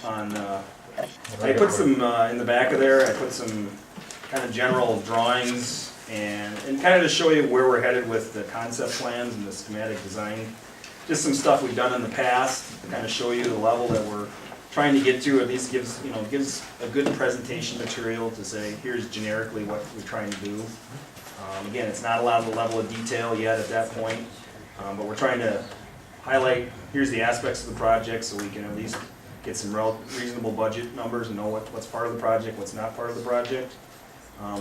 on, I put some in the back of there, I put some kind of general drawings and kind of to show you where we're headed with the concept plans and the schematic design. Just some stuff we've done in the past to kind of show you the level that we're trying to get to, at least gives a good presentation material to say, here's generically what we're trying to do. Again, it's not allowed the level of detail yet at that point, but we're trying to highlight, here's the aspects of the project so we can at least get some reasonable budget numbers and know what's part of the project, what's not part of the project.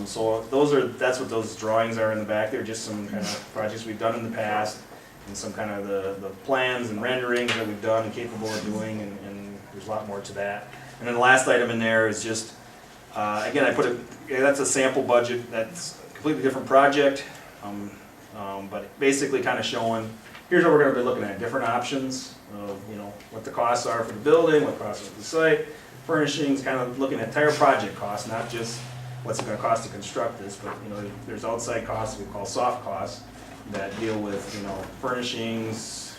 So that's what those drawings are in the back. They're just some kind of projects we've done in the past and some kind of the plans and renderings that we've done and capable of doing, and there's a lot more to that. And then the last item in there is just, again, that's a sample budget. That's a completely different project, but basically kind of showing, here's what we're going to be looking at, different options of, what the costs are for the building, what costs are for the site, furnishings, kind of looking at entire project costs, not just what's it going to cost to construct this, but there's outside costs we call soft costs that deal with furnishings,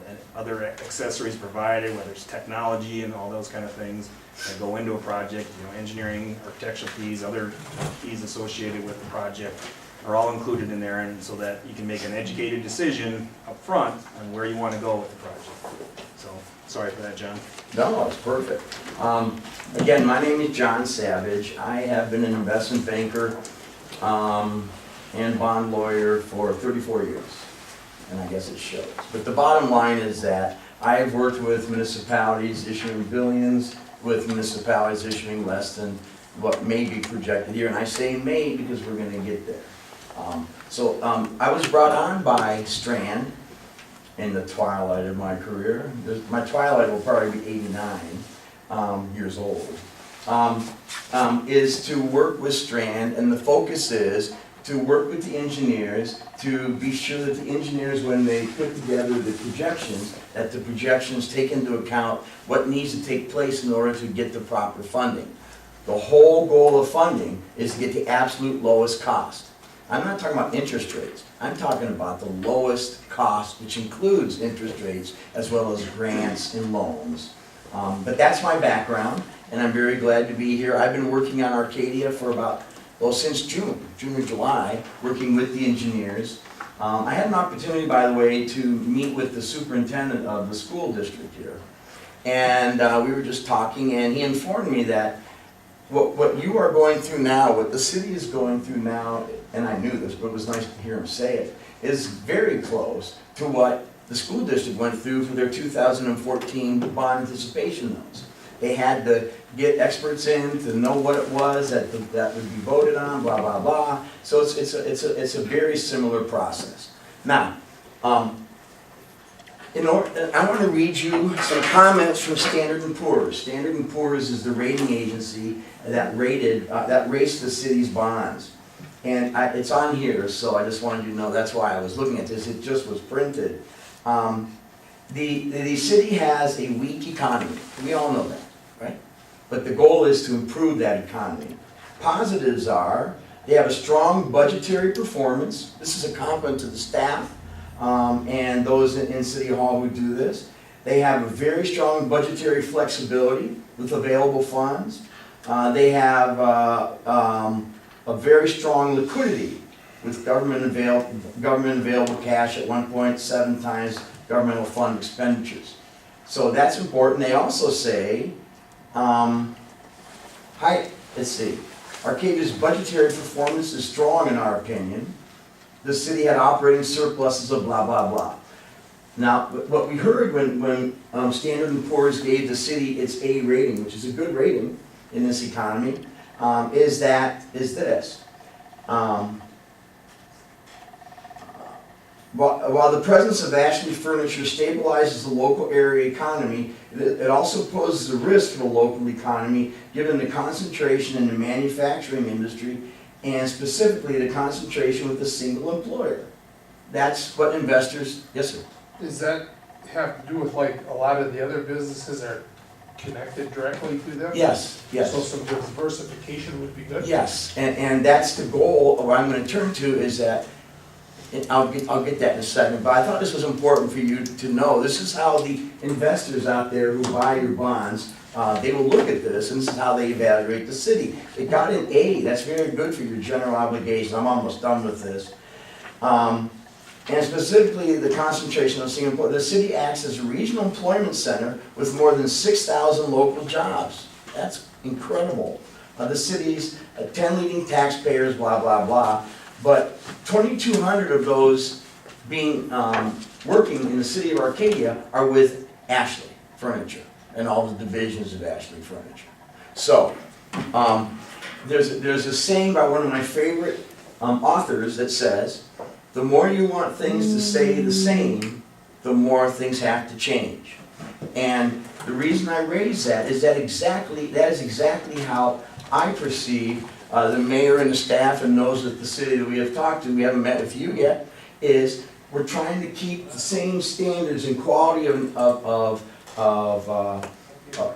and other accessories provided, whether it's technology and all those kind of things that go into a project, engineering, architectural fees, other fees associated with the project are all included in there, and so that you can make an educated decision up front on where you want to go with the project. So, sorry for that, John. No, it's perfect. Again, my name is John Savage. I have been an investment banker and bond lawyer for 34 years, and I guess it shows. But the bottom line is that I have worked with municipalities issuing billions, with municipalities issuing less than what may be projected here, and I say may because we're going to get there. I was brought on by Strand in the twilight of my career. My twilight will probably be 89 years old. Is to work with Strand, and the focus is to work with the engineers to be sure that the engineers, when they put together the projections, that the projections take into account what needs to take place in order to get the proper funding. The whole goal of funding is to get the absolute lowest cost. I'm not talking about interest rates. I'm talking about the lowest cost, which includes interest rates as well as grants and loans. But that's my background, and I'm very glad to be here. I've been working on Arcadia for since June or July, working with the engineers. I had an opportunity, by the way, to meet with the superintendent of the school district here. And we were just talking, and he informed me that what you are going through now, what the city is going through now, and I knew this, but it was nice to hear him say it, is very close to what the school district went through for their 2014 bond anticipation notes. They had to get experts in to know what it was that would be voted on, blah, blah, blah. So it's a very similar process. Now, I want to read you some comments from Standard & Poor's. Standard & Poor's is the rating agency that rates the city's bonds. And it's on here, so I just wanted you to know that's why I was looking at this. It just was printed. The city has a weak economy. We all know that, right? But the goal is to improve that economy. Positives are they have a strong budgetary performance. This is a compliment to the staff and those in City Hall who do this. They have a very strong budgetary flexibility with available funds. They have a very strong liquidity with government available cash at 1.7 times governmental fund expenditures. So that's important. They also say, Arcadia's budgetary performance is strong in our opinion. The city had operating surpluses of blah, blah, blah. Now, what we heard when Standard & Poor's gave the city its A rating, which is a good rating in this economy, is this. While the presence of Ashley Furniture stabilizes the local area economy, it also poses a risk to the local economy given the concentration in the manufacturing industry and specifically the concentration with a single employer. That's what investors, yes sir? Does that have to do with like a lot of the other businesses are connected directly to them? Yes, yes. So some diversification would be good? Yes, and that's the goal of what I'm going to turn to is that And I'll get that in a second, but I thought this was important for you to know. This is how the investors out there who buy your bonds, they will look at this, and this is how they evaluate the city. It got an A, that's very good for your general obligation. I'm almost done with this. And specifically, the concentration of Singapore, the city acts as a regional employment center with more than 6,000 local jobs. That's incredible. The city's 10 leading taxpayers, blah, blah, blah. But 2,200 of those being working in the city of Arcadia are with Ashley Furniture and all the divisions of Ashley Furniture. So, there's a saying by one of my favorite authors that says, the more you want things to stay the same, the more things have to change. And the reason I raise that is that is exactly how I perceive the mayor and the staff and those at the city that we have talked to, we haven't met with you yet, is we're trying to keep the same standards and quality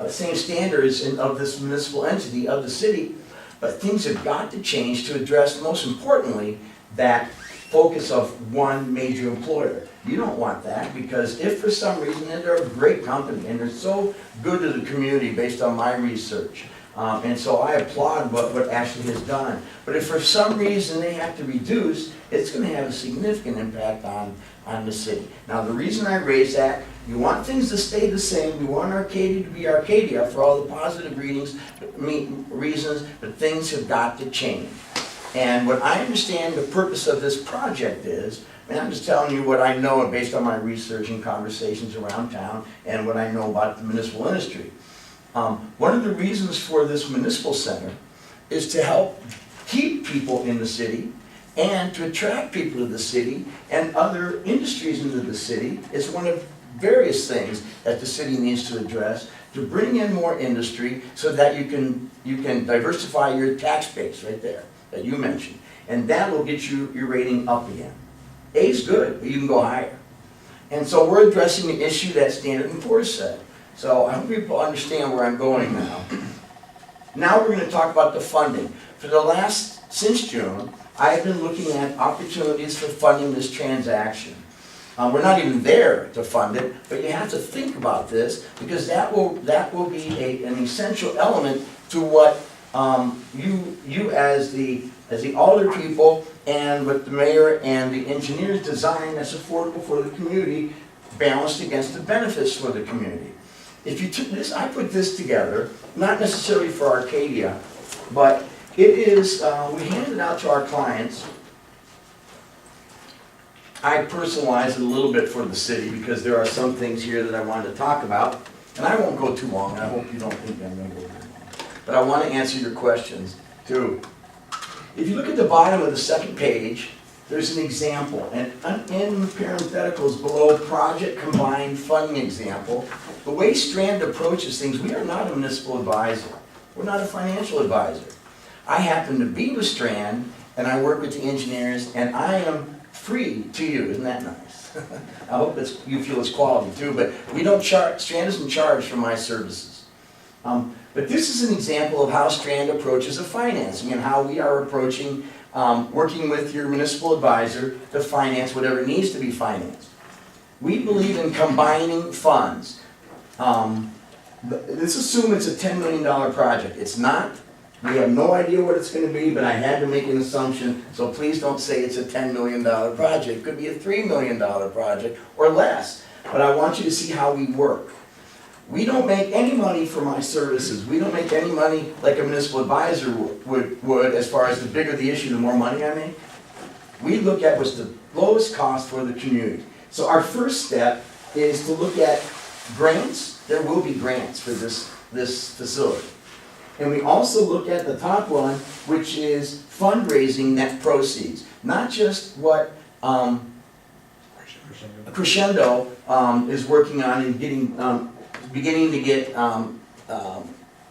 same standards of this municipal entity, of the city, but things have got to change to address, most importantly, that focus of one major employer. You don't want that, because if for some reason, and they're a great company, and they're so good to the community based on my research, and so I applaud what Ashley has done. But if for some reason they have to reduce, it's going to have a significant impact on the city. Now, the reason I raise that, you want things to stay the same, we want Arcadia to be Arcadia for all the positive reasons, but things have got to change. And what I understand the purpose of this project is, and I'm just telling you what I know based on my research and conversations around town and what I know about the municipal industry. One of the reasons for this municipal center is to help keep people in the city and to attract people to the city and other industries into the city. It's one of various things that the city needs to address to bring in more industry so that you can diversify your tax base right there that you mentioned. And that will get you your rating up again. A is good, but you can go higher. And so we're addressing the issue that Standard & Poor's said. So I hope people understand where I'm going now. Now we're going to talk about the funding. Since June, I've been looking at opportunities for funding this transaction. We're not even there to fund it, but you have to think about this, because that will be an essential element to what you as the alder people and what the mayor and the engineers design that's affordable for the community, balanced against the benefits for the community. If you took this, I put this together, not necessarily for Arcadia, but it is, we hand it out to our clients. I personalized it a little bit for the city because there are some things here that I wanted to talk about, and I won't go too long, and I hope you don't think I'm going to go too long. But I want to answer your questions, too. If you look at the bottom of the second page, there's an example, and in the parentheticals below, project combined funding example. The way Strand approaches things, we are not a municipal advisor. We're not a financial advisor. I happen to be with Strand, and I work with the engineers, and I am free to you. Isn't that nice? I hope you feel it's quality, too, but we don't charge, Strand isn't charged for my services. But this is an example of how Strand approaches the financing and how we are approaching working with your municipal advisor to finance whatever needs to be financed. We believe in combining funds. Let's assume it's a $10 million project. It's not. We have no idea what it's going to be, but I had to make an assumption, so please don't say it's a $10 million project. It could be a $3 million project or less, but I want you to see how we work. We don't make any money for my services. We don't make any money like a municipal advisor would as far as the bigger the issue, the more money I make. We look at what's the lowest cost for the community. So our first step is to look at grants. There will be grants for this facility. And we also look at the top one, which is fundraising net proceeds. Not just what Crescendo is working on and beginning to get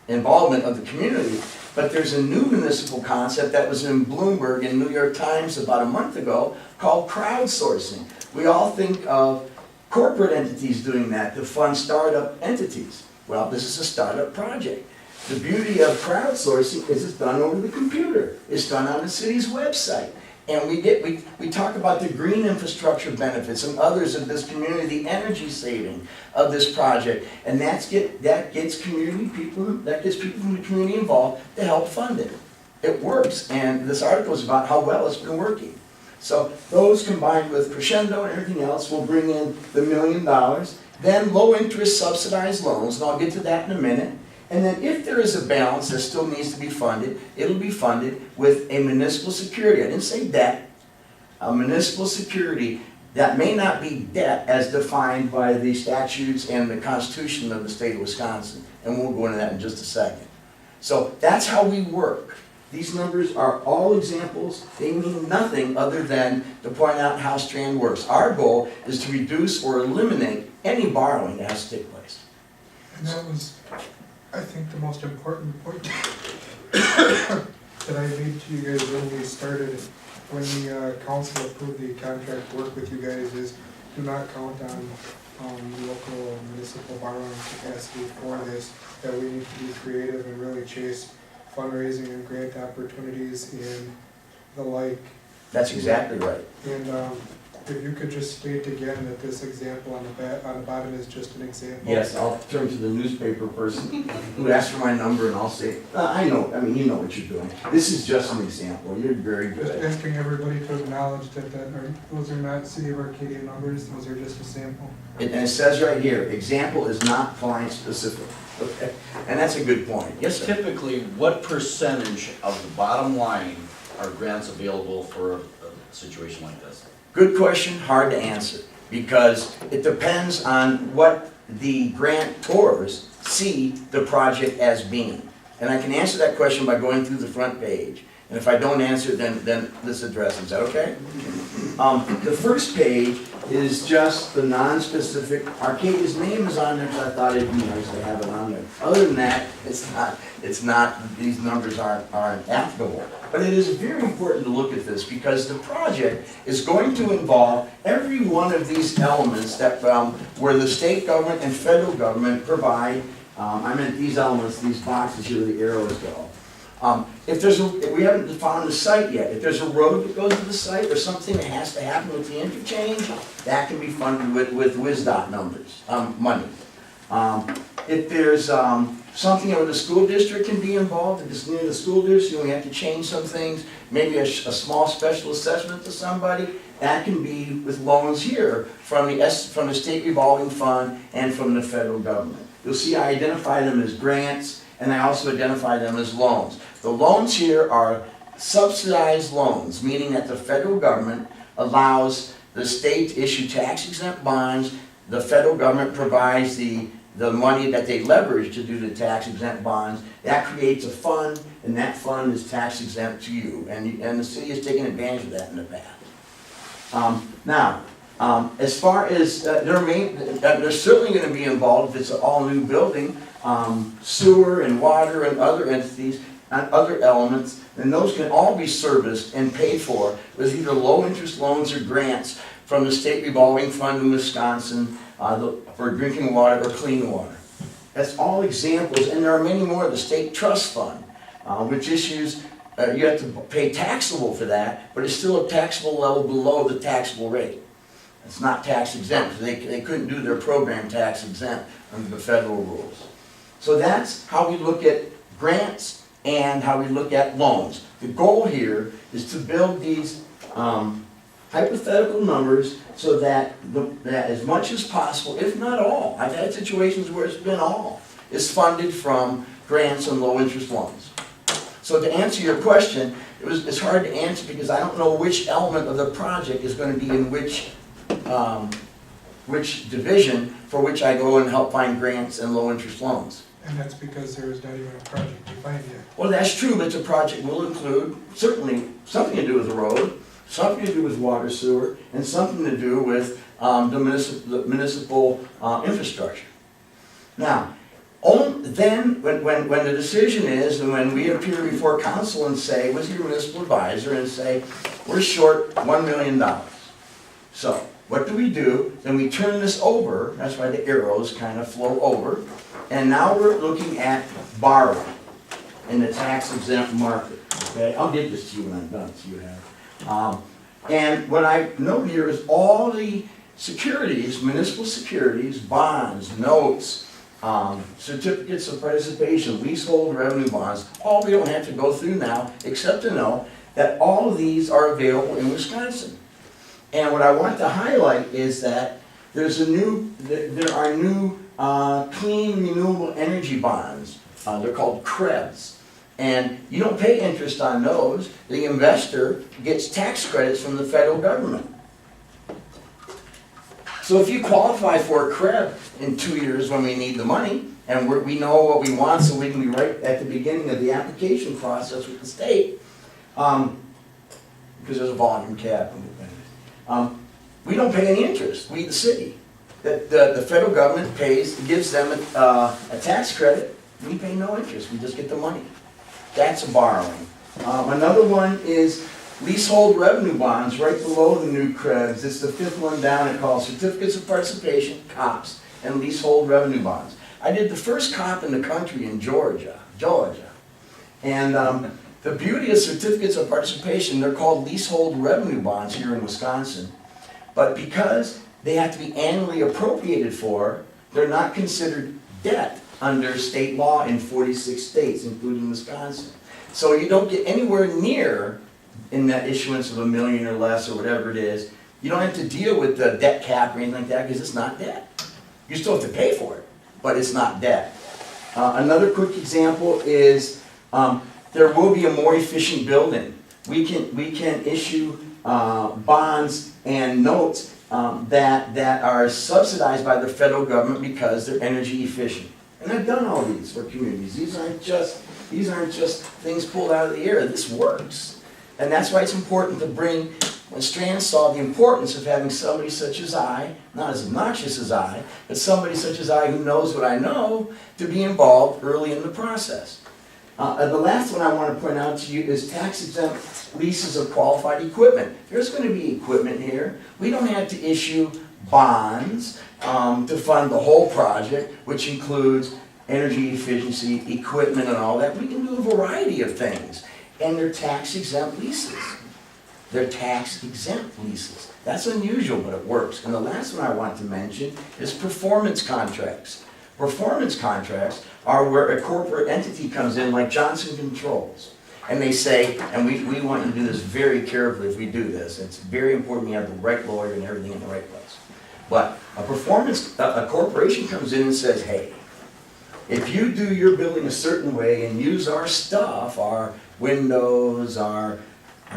involvement of the community, but there's a new municipal concept that was in Bloomberg and New York Times about a month ago called crowdsourcing. We all think of corporate entities doing that to fund startup entities. Well, this is a startup project. The beauty of crowdsourcing is it's done over the computer. It's done on the city's website. And we talk about the green infrastructure benefits and others of this community, the energy saving of this project. And that gets community people, that gets people from the community involved to help fund it. It works, and this article is about how well it's been working. So those combined with Crescendo and everything else will bring in the $1 million. Then low interest subsidized loans, and I'll get to that in a minute. And then if there is a balance that still needs to be funded, it'll be funded with a municipal security. I didn't say debt. A municipal security that may not be debt as defined by the statutes and the Constitution of the state of Wisconsin. And we'll go into that in just a second. So that's how we work. These numbers are all examples. They mean nothing other than to point out how Strand works. Our goal is to reduce or eliminate any borrowing that has to take place. And that was, I think, the most important point that I made to you guys when we started, when the council approved the contract to work with you guys, is do not count on local municipal borrowing capacity for this, that we need to be creative and really chase fundraising and grant opportunities and the like. That's exactly right. And if you could just state again that this example on the bottom is just an example. Yes, I'll turn to the newspaper person who asked for my number and I'll say, I know, I mean, you know what you're doing. This is just an example. You're very Just good. asking everybody to acknowledge that those are not City of Arcadia numbers, those are just a sample. And it says right here, example is not client specific. Okay, and that's a good point. Yes, sir. Typically, what percentage of the bottom line are grants available for a situation like this? Good question, hard to answer, because it depends on what the grantors see the project as being. And I can answer that question by going through the front page. And if I don't answer, then this address, is that okay? The first page is just the non-specific. Arcadia's name is on there, so I thought it'd be nice to have it on there. Other than that, it's not, these numbers aren't applicable. But it is very important to look at this because the project is going to involve every one of these elements that, where the state government and federal government provide, I meant these elements, these boxes here where the arrows go. If we haven't found the site yet, if there's a road that goes to the site or something that has to happen with the interchange, that can be funded with WISDOT numbers, money. If there's something where the school district can be involved, if it's near the school district, we have to change some things, maybe a small special assessment to somebody, that can be with loans here from the state revolving fund and from the federal government. You'll see I identify them as grants, and I also identify them as loans. The loans here are subsidized loans, meaning that the federal government allows the state to issue tax-exempt bonds. The federal government provides the money that they leverage to do the tax-exempt bonds. That creates a fund, and that fund is tax-exempt to you. And the city has taken advantage of that in the past. As far as, they're certainly going to be involved if it's an all-new building, sewer and water and other entities and other elements, and those can all be serviced and paid for with either low-interest loans or grants from the state revolving fund in Wisconsin for drinking water or clean water. That's all examples, and there are many more. The state trust fund, which issues, you have to pay taxable for that, but it's still a taxable level below the taxable rate. It's not tax exempt. They couldn't do their program tax exempt under the federal rules. So that's how we look at grants and how we look at loans. The goal here is to build these hypothetical numbers so that as much as possible, if not all, I've had situations where it's been all, is funded from grants and low interest loans. So to answer your question, it's hard to answer because I don't know which element of the project is going to be in which division for which I go and help find grants and low interest loans. And that's because there is not even a project defined yet. Well, that's true, but the project will include certainly something to do with the road, something to do with water sewer, and something to do with the municipal infrastructure. Now, then when the decision is, and when we appear before council and say, with your municipal advisor, and say, we're short $1 million. So, what do? Then we turn this over, that's why the arrows kind of flow over, and now we're looking at borrowing in the tax exempt market. Okay, I'll get this to you when I'm done, so you have. And what I note here is all the securities, municipal securities, bonds, notes, certificates of participation, leasehold revenue bonds, all we don't have to go through now, except to know that all of these are available in Wisconsin. And what I want to highlight is that there are new clean renewable energy bonds. They're called CREBs. And you don't pay interest on those. The investor gets tax credits from the federal government. So if you qualify for a CREB in 2 years when we need the money, and we know what we want, so we can be right at the beginning of the application process with the state, because there's a volume cap. We don't pay any interest, we the city. The federal government gives them a tax credit, we pay no interest, we just get the money. That's a borrowing. Another one is leasehold revenue bonds, right below the new CREBs. It's the fifth one down. It calls certificates of participation, COPs, and leasehold revenue bonds. I did the first COP in the country in Georgia. And the beauty of certificates of participation, they're called leasehold revenue bonds here in Wisconsin. But because they have to be annually appropriated for, they're not considered debt under state law in 46 states, including Wisconsin. So you don't get anywhere near, in that issuance of $1 million or less or whatever it is, you don't have to deal with the debt cap or anything like that because it's not debt. You still have to pay for it, but it's not debt. Another quick example is there will be a more efficient building. We can issue bonds and notes that are subsidized by the federal government because they're energy efficient. And I've done all these for communities. These aren't just things pulled out of the air. This works. And that's why it's important to bring, when Strand saw the importance of having somebody such as I, not as obnoxious as I, but somebody such as I who knows what I know, to be involved early in the process. The last one I want to point out to you is tax-exempt leases of qualified equipment. There's going to be equipment here. We don't have to issue bonds to fund the whole project, which includes energy efficiency, equipment, and all that. We can do a variety of things. And they're tax-exempt leases. They're tax-exempt leases. That's unusual, but it works. And the last one I want to mention is performance contracts. Performance contracts are where a corporate entity comes in, like Johnson Controls. And they say, and we want you to do this very carefully if we do this. It's very important you have the right lawyer and everything in the right place. But a corporation comes in and says, hey, if you do your building a certain way and use our stuff, our windows, our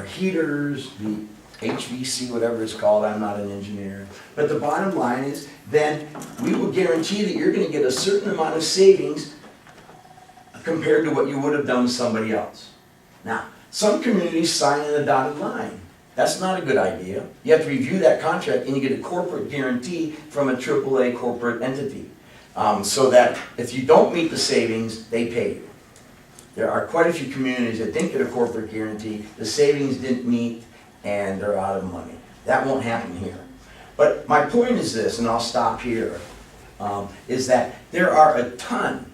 heaters, the HVC, whatever it's called, I'm not an engineer, but the bottom line is, then we will guarantee that you're going to get a certain amount of savings compared to what you would have done with somebody else. Now, some communities sign in a dotted line. That's not a good idea. You have to review that contract and you get a corporate guarantee from a AAA corporate entity. So that if you don't meet the savings, they pay you. There are quite a few communities that didn't get a corporate guarantee, the savings didn't meet, and they're out of money. That won't happen here. But my point is this, and I'll stop here, is that there are a ton,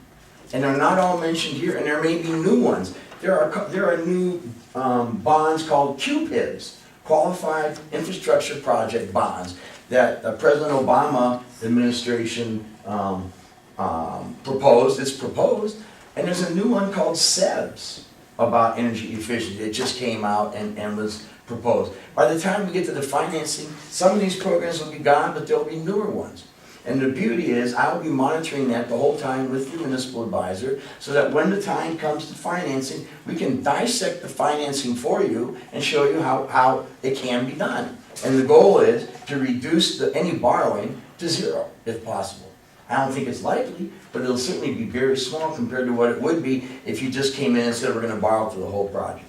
and they're not all mentioned here, and there may be new ones. There are new bonds called QPIBs, Qualified Infrastructure Project Bonds, that President Obama administration proposed. It's proposed. And there's a new one called SEBS about energy efficiency. It just came out and was proposed. By the time we get to the financing, some of these programs will be gone, but there'll be newer ones. And the beauty is, I will be monitoring that the whole time with the municipal advisor, so that when the time comes to financing, we can dissect the financing for you and show you how it can be done. And the goal is to reduce any borrowing to zero, if possible. I don't think it's likely, but it'll certainly be very small compared to what it would be if you just came in and said we're going to borrow for the whole project.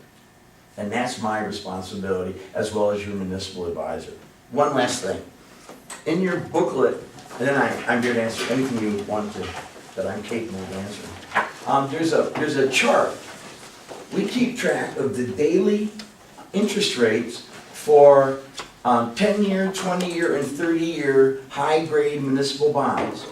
And that's my responsibility, as well as your municipal advisor. One last thing. In your booklet, and then I'm here to answer anything you want to, that I'm capable of answering. There's a chart. We keep track of the daily interest rates for 10-year, 20-year, and 30-year high-grade municipal bonds.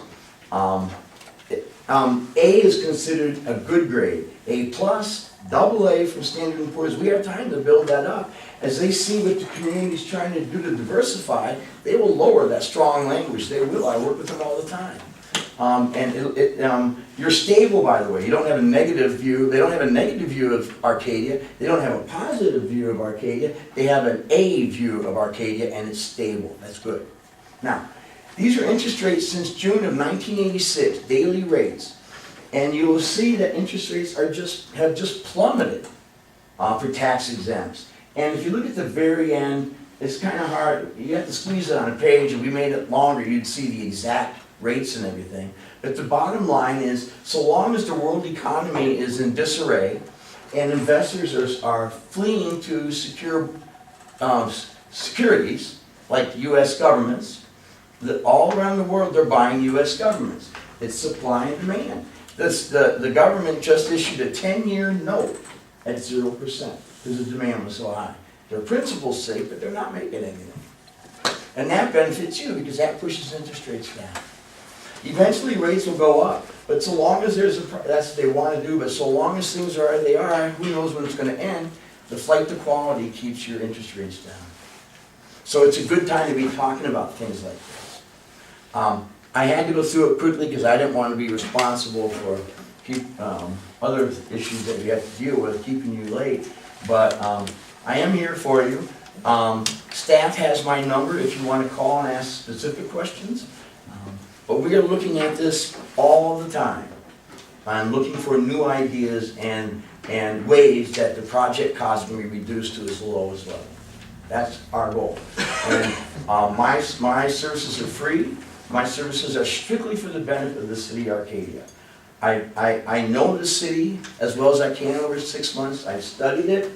A is considered a good grade. A plus, double A from Standard & Poor's, we have time to build that up. As they see what the community's trying to do to diversify, they will lower that strong language. They will, I work with them all the time. You're stable, by the way. You don't have a negative view. They don't have a negative view of Arcadia. They don't have a positive view of Arcadia. They have an A view of Arcadia, and it's stable. That's good. Now, these are interest rates since June of 1986, daily rates. And you will see that interest rates have just plummeted for tax exempts. And if you look at the very end, it's kind of hard. You have to squeeze it on a page, and we made it longer. You'd see the exact rates and everything. But the bottom line is, so long as the world economy is in disarray and investors are fleeing to secure securities, like U.S. governments, all around the world they're buying U.S. governments. It's supply and demand. The government just issued a 10-year note at 0% because the demand was so high. Their principal's safe, but they're not making anything. And that benefits you because that pushes interest rates down. Eventually rates will go up, but so long as that's what they want to do, but so long as things are as they are, who knows when it's going to end, the flight to quality keeps your interest rates down. So it's a good time to be talking about things like this. I had to go through it quickly because I didn't want to be responsible for other issues that we have to deal with, keeping you late. But I am here for you. Staff has my number if you want to call and ask specific questions. But we are looking at this all the time. I'm looking for new ideas and ways that the project cost can be reduced to its lowest level. That's our goal. And my services are free. My services are strictly for the benefit of the city of Arcadia. I know the city as well as I can over 6 months. I've studied it.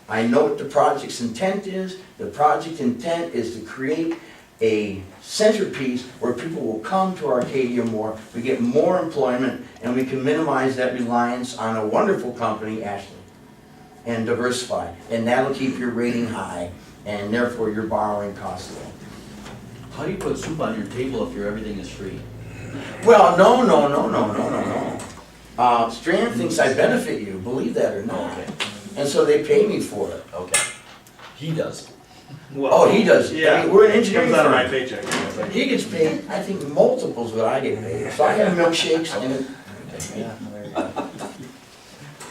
I know what the project's intent is. The project intent is to create a centerpiece where people will come to Arcadia more, we get more employment, and we can minimize that reliance on a wonderful company, Ashley, and diversify. And that'll keep your rating high, and therefore your borrowing costs low. How do you put soup on your table if everything is free? Well, no. Strand thinks I benefit you, believe that or not. Okay. And so they pay me for it. Okay. He does. Well, Oh, he does. Yeah. I mean, we're an engineering Comes out of my firm. paycheck. He gets paid, I think, multiples what I get paid. So I have milkshakes and it, Yeah.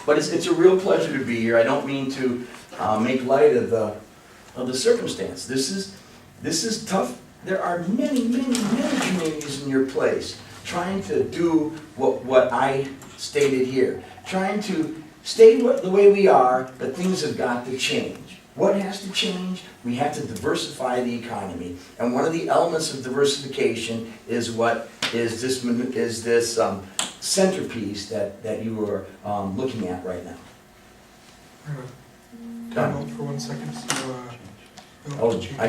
but it's a real pleasure to be here. I don't mean to make light of the circumstance. This is tough. There are many communities in your place trying to do what I stated here. Trying to stay the way we are, but things have got to change. What has to change? We have to diversify the economy. And one of the elements of diversification is this centerpiece that you are looking at right now. Time out for 1 second, so, Oh, I